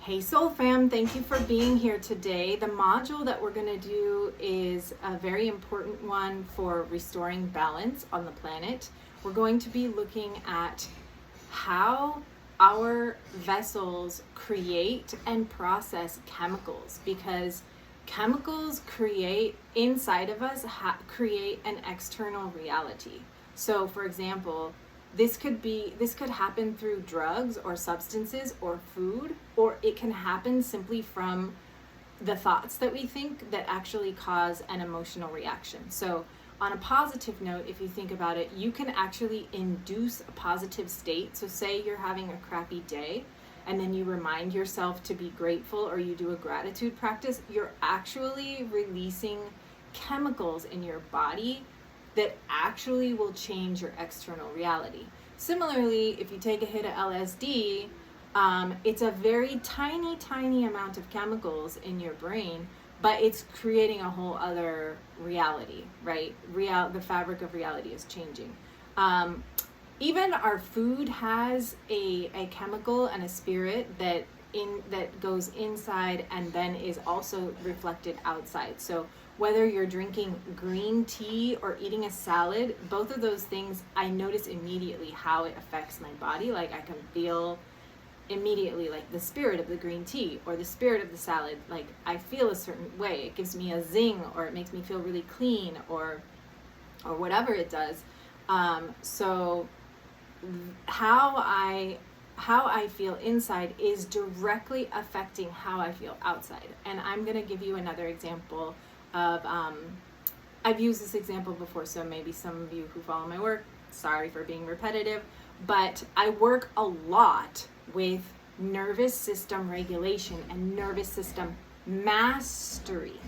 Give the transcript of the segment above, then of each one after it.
Hey Soul Fam, thank you for being here today. The module that we're going to do is a very important one for restoring balance on the planet. We're going to be looking at how our vessels create and process chemicals, because chemicals create inside of us, create an external reality. So for example, this could happen through drugs or substances or food, or it can happen simply from the thoughts that we think that actually cause an emotional reaction. So on a positive note, if you think about it, you can actually induce a positive state. So say you're having a crappy day and then you remind yourself to be grateful, or you do a gratitude practice, you're actually releasing chemicals in your body that actually will change your external reality. Similarly, if you take a hit of LSD, it's a very tiny amount of chemicals in your brain, but it's creating a whole other reality, right? The fabric of reality is changing. Even our food has a chemical and a spirit that goes inside and then is also reflected outside. So whether you're drinking green tea or eating a salad, both of those things, I notice immediately how it affects my body. Like I can feel immediately like the spirit of the green tea or the spirit of the salad. Like I feel a certain way. It gives me a zing, or it makes me feel really clean, or whatever it does. So how I feel inside is directly affecting how I feel outside. And I'm going to give you another example of, I've used this example before, so maybe some of you who follow my work, sorry for being repetitive, but I work a lot with nervous system regulation and nervous system mastery.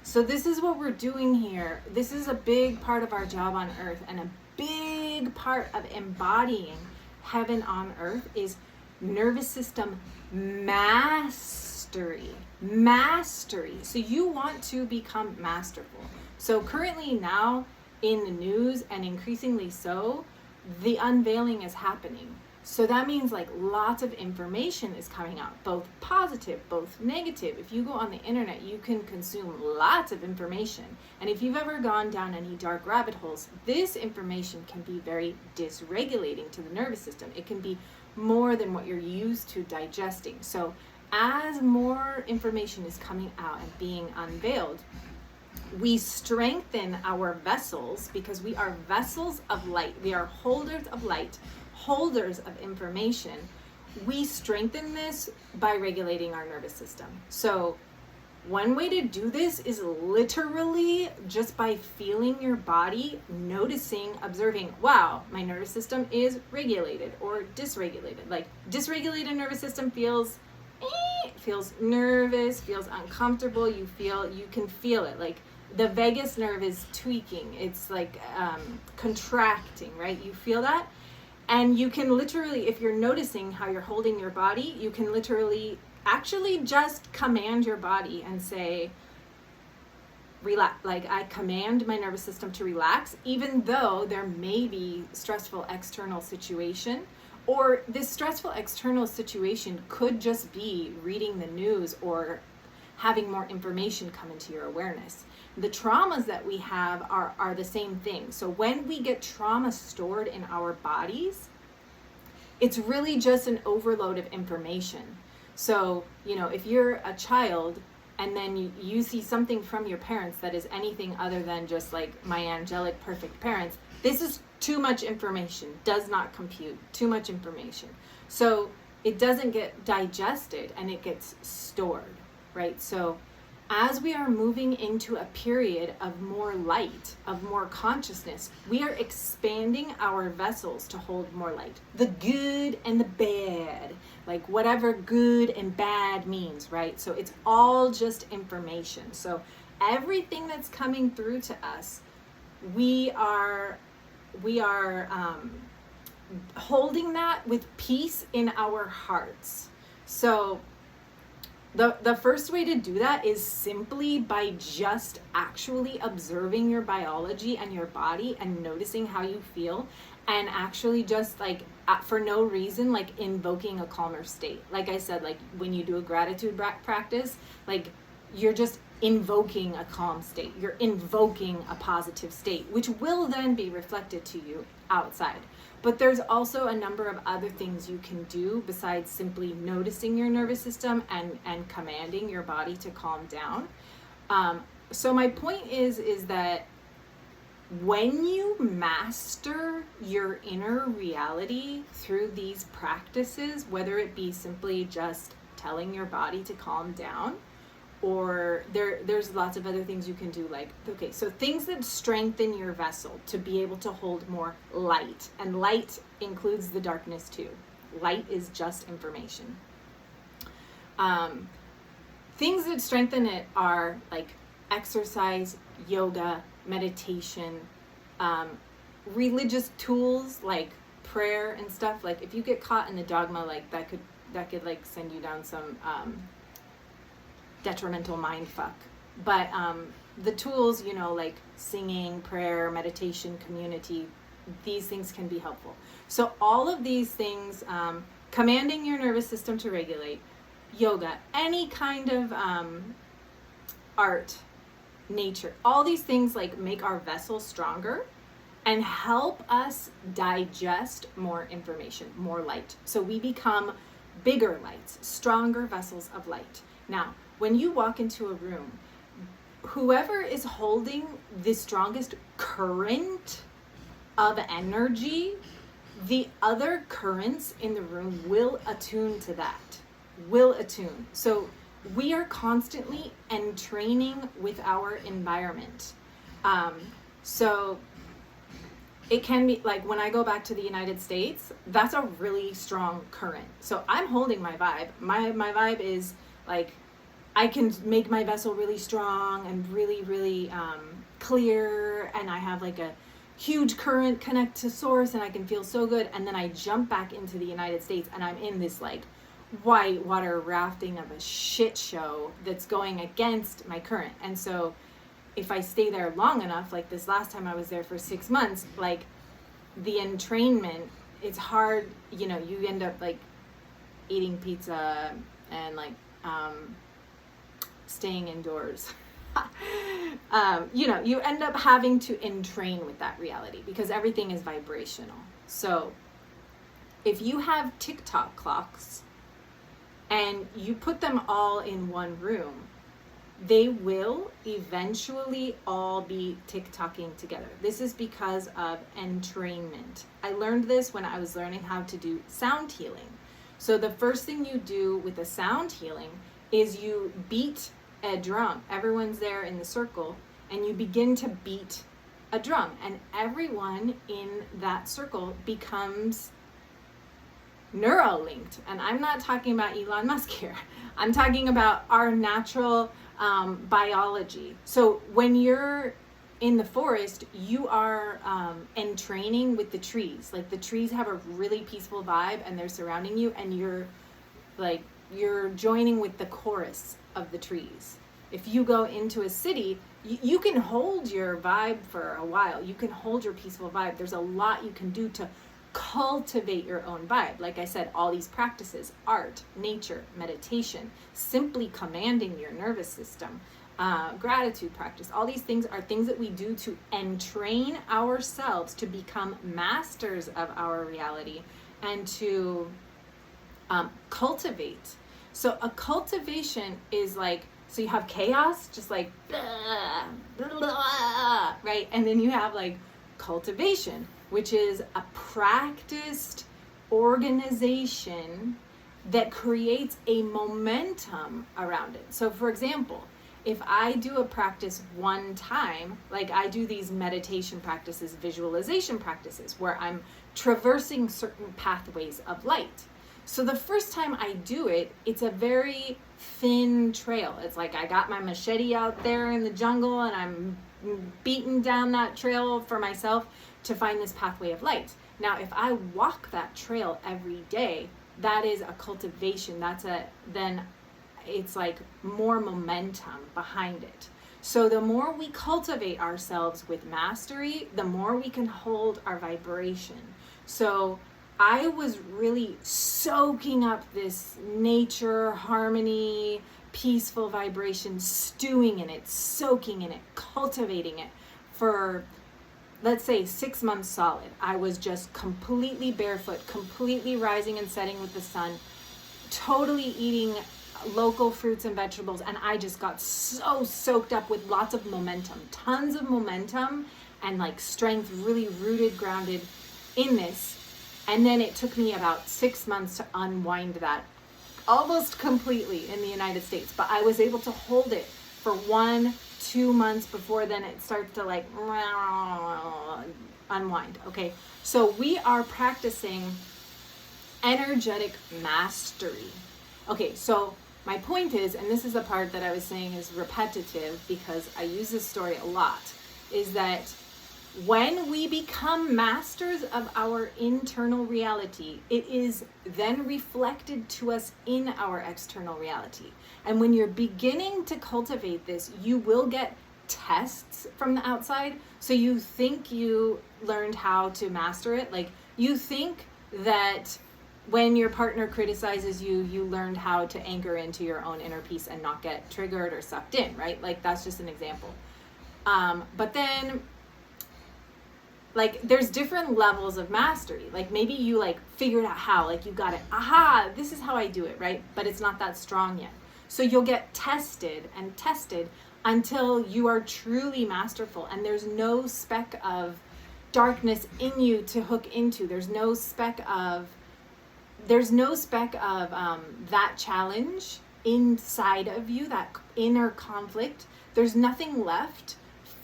So this is what we're doing here. This is a big part of our job on earth, and a big part of embodying heaven on earth is nervous system mastery. So you want to become masterful. So currently now in the news, and increasingly so, the unveiling is happening. So that means like lots of information is coming out, both positive, both negative. If you go on the internet, you can consume lots of information. And if you've ever gone down any dark rabbit holes, this information can be very dysregulating to the nervous system. It can be more than what you're used to digesting. So as more information is coming out and being unveiled, we strengthen our vessels, because we are vessels of light. We are holders of light, holders of information. We strengthen this by regulating our nervous system. So one way to do this is literally just by feeling your body, noticing, observing, wow, my nervous system is regulated or dysregulated. Like dysregulated nervous system feels nervous, feels uncomfortable. You can feel it. Like the vagus nerve is tweaking. It's like contracting, right? You feel that? And you can literally, if you're noticing how you're holding your body, you can literally actually just command your body and say, relax. Like I command my nervous system to relax, even though there may be stressful external situation, or this stressful external situation could just be reading the news or having more information come into your awareness. The traumas that we have are the same thing. So when we get trauma stored in our bodies, it's really just an overload of information. So, if you're a child and then you see something from your parents that is anything other than just like my angelic, perfect parents, this is too much information, does not compute, too much information. So it doesn't get digested and it gets stored, right? So as we are moving into a period of more light, of more consciousness, we are expanding our vessels to hold more light. The good and the bad, like whatever good and bad means, right? So it's all just information. So everything that's coming through to us, we are holding that with peace in our hearts. So the first way to do that is simply by just actually observing your biology and your body and noticing how you feel, and actually just like for no reason, like invoking a calmer state. Like I said, like when you do a gratitude practice, like you're just invoking a calm state. You're invoking a positive state, which will then be reflected to you outside. But there's also a number of other things you can do besides simply noticing your nervous system and commanding your body to calm down. So my point is that when you master your inner reality through these practices, whether it be simply just telling your body to calm down, or there's lots of other things you can do, like, okay, so things that strengthen your vessel to be able to hold more light. And light includes the darkness too. Light is just information. Things that strengthen it are like exercise, yoga, meditation, religious tools like prayer and stuff. Like if you get caught in the dogma, like that could like send you down some detrimental mind fuck. But the tools, like singing, prayer, meditation, community, these things can be helpful. So all of these things, commanding your nervous system to regulate, yoga, any kind of art, nature, all these things like make our vessel stronger and help us digest more information, more light. So we become bigger lights, stronger vessels of light. Now, when you walk into a room, whoever is holding the strongest current of energy, the other currents in the room will attune to that, So we are constantly entraining with our environment. So it can be like when I go back to the United States, that's a really strong current. So I'm holding my vibe. My vibe is like, I can make my vessel really strong and really, really clear. And I have like a huge current connect to source and I can feel so good. And then I jump back into the United States and I'm in this like white water rafting of a shit show that's going against my current. And so if I stay there long enough, like this last time I was there for 6 months, like the entrainment, it's hard, you end up like eating pizza and like staying indoors. You end up having to entrain with that reality because everything is vibrational. So if you have TikTok clocks and you put them all in one room, they will eventually all be tick-tocking together. This is because of entrainment. I learned this when I was learning how to do sound healing. So the first thing you do with a sound healing is you beat a drum. Everyone's there in the circle and you begin to beat a drum and everyone in that circle becomes neuralinked. And I'm not talking about Elon Musk here. I'm talking about our natural biology. So when you're in the forest, you are entraining with the trees. Like the trees have a really peaceful vibe and they're surrounding you and you're joining with the chorus of the trees. If you go into a city, you can hold your vibe for a while. You can hold your peaceful vibe. There's a lot you can do to cultivate your own vibe. Like I said, all these practices, art, nature, meditation, simply commanding your nervous system, gratitude practice, all these things are things that we do to entrain ourselves to become masters of our reality and to cultivate. So a cultivation is like, so you have chaos, just like, blah, blah, blah, right? And then you have like cultivation, which is a practiced organization that creates a momentum around it. So for example, if I do a practice one time, like I do these meditation practices, visualization practices, where I'm traversing certain pathways of light. So the first time I do it, it's a very thin trail. It's like I got my machete out there in the jungle and I'm beating down that trail for myself to find this pathway of light. Now, if I walk that trail every day, that is a cultivation. Then it's like more momentum behind it. So the more we cultivate ourselves with mastery, the more we can hold our vibration. So I was really soaking up this nature, harmony, peaceful vibration, stewing in it, soaking in it, cultivating it for, let's say, 6 months solid. I was just completely barefoot, completely rising and setting with the sun, totally eating local fruits and vegetables, and I just got so soaked up with lots of momentum, tons of momentum, and like strength, really rooted, grounded in this. And then it took me about 6 months to unwind that almost completely in the United States, but I was able to hold it for 1-2 months before then it starts to like unwind. Okay, so we are practicing energetic mastery. Okay, so my point is, and this is a part that I was saying is repetitive because I use this story a lot, is that when we become masters of our internal reality, it is then reflected to us in our external reality. And when you're beginning to cultivate this, you will get tests from the outside. So you think you learned how to master it. Like you think that when your partner criticizes you, you learned how to anchor into your own inner peace and not get triggered or sucked in, right? Like that's just an example. But then like there's different levels of mastery. Like maybe you like figured out how, like you got it. Aha, this is how I do it, right? But it's not that strong yet. So you'll get tested and tested until you are truly masterful and there's no speck of darkness in you to hook into. There's no speck of that challenge inside of you, that inner conflict. There's nothing left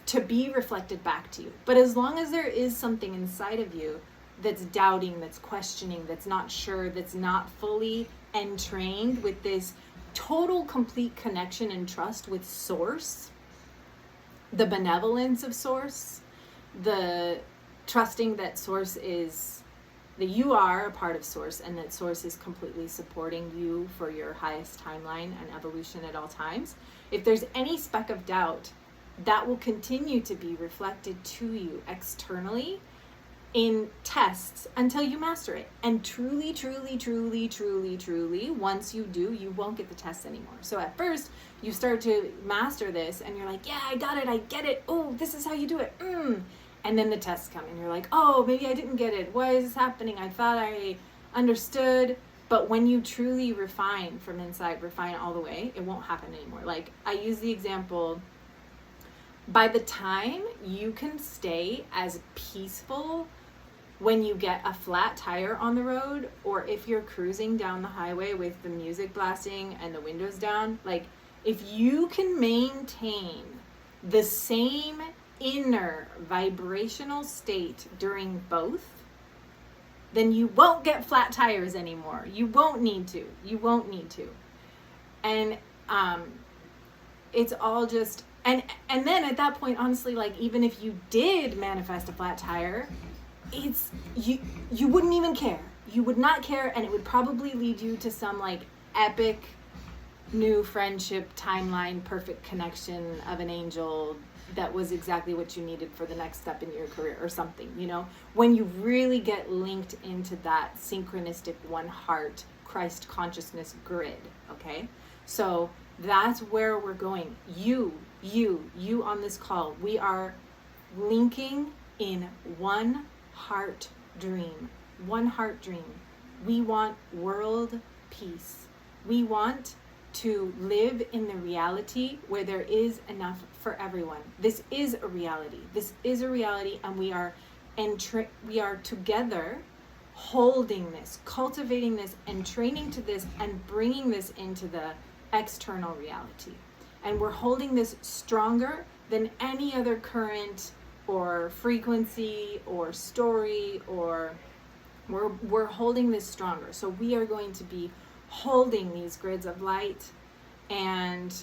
to be reflected back to you. But as long as there is something inside of you that's doubting, that's questioning, that's not sure, that's not fully entrained with this total complete connection and trust with Source, the benevolence of Source, the trusting that Source is, that you are a part of Source and that Source is completely supporting you for your highest timeline and evolution at all times. If there's any speck of doubt, that will continue to be reflected to you externally in tests until you master it. And truly, once you do, you won't get the tests anymore. So at first, you start to master this and you're like, yeah, I got it, I get it. Oh, this is how you do it. And then the tests come and you're like, oh, maybe I didn't get it. Why is this happening? I thought I understood. But when you truly refine from inside, refine all the way, it won't happen anymore. Like I use the example, by the time you can stay as peaceful when you get a flat tire on the road, or if you're cruising down the highway with the music blasting and the windows down, like if you can maintain the same inner vibrational state during both, then you won't get flat tires anymore. You won't need to. And it's all just, and then at that point, honestly, like even if you did manifest a flat tire, it's you wouldn't even care. You would not care, and it would probably lead you to some like epic new friendship timeline, perfect connection of an angel that was exactly what you needed for the next step in your career or something, you know, when you really get linked into that synchronistic one heart Christ consciousness grid. Okay, so that's where we're going. You on this call, we are linking in one heart dream. We want world peace. We want to live in the reality where there is enough for everyone. This is a reality, and we are together holding this, cultivating this, and training to this, and bringing this into the external reality. And we're holding this stronger than any other current or frequency or story, or we're holding this stronger. So we are going to be holding these grids of light, and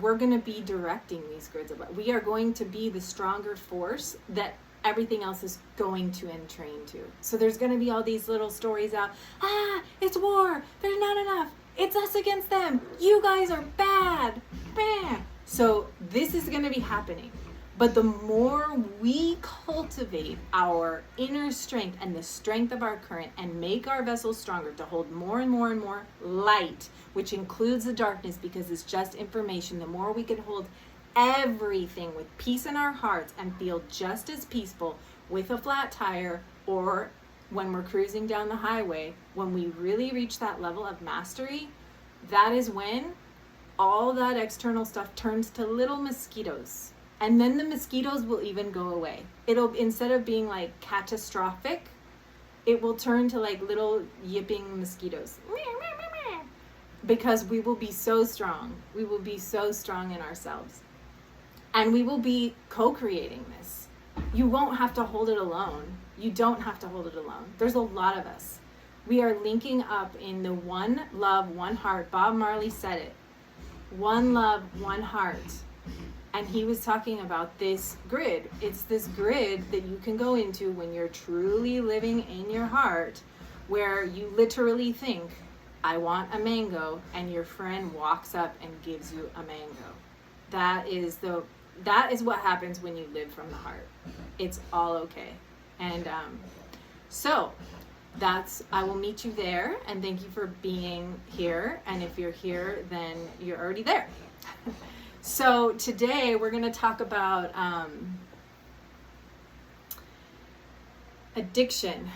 we're going to be directing these grids of light. We are going to be the stronger force that everything else is going to entrain to. So there's going to be all these little stories out. It's war. There's not enough. It's us against them. You guys are bad. So this is going to be happening. But the more we cultivate our inner strength and the strength of our current and make our vessels stronger to hold more and more and more light, which includes the darkness because it's just information, the more we can hold everything with peace in our hearts and feel just as peaceful with a flat tire or when we're cruising down the highway, when we really reach that level of mastery, that is when all that external stuff turns to little mosquitoes. And then the mosquitoes will even go away. It'll, instead of being like catastrophic, it will turn to like little yipping mosquitoes. Because we will be so strong. We will be so strong in ourselves. And we will be co-creating this. You won't have to hold it alone. You don't have to hold it alone. There's a lot of us. We are linking up in the one love, one heart. Bob Marley said it. One love, one heart. And he was talking about this grid. It's this grid that you can go into when you're truly living in your heart, where you literally think, I want a mango, and your friend walks up and gives you a mango. That is what happens when you live from the heart. It's all okay. And so I will meet you there, and thank you for being here. And if you're here, then you're already there. So today we're going to talk about addiction.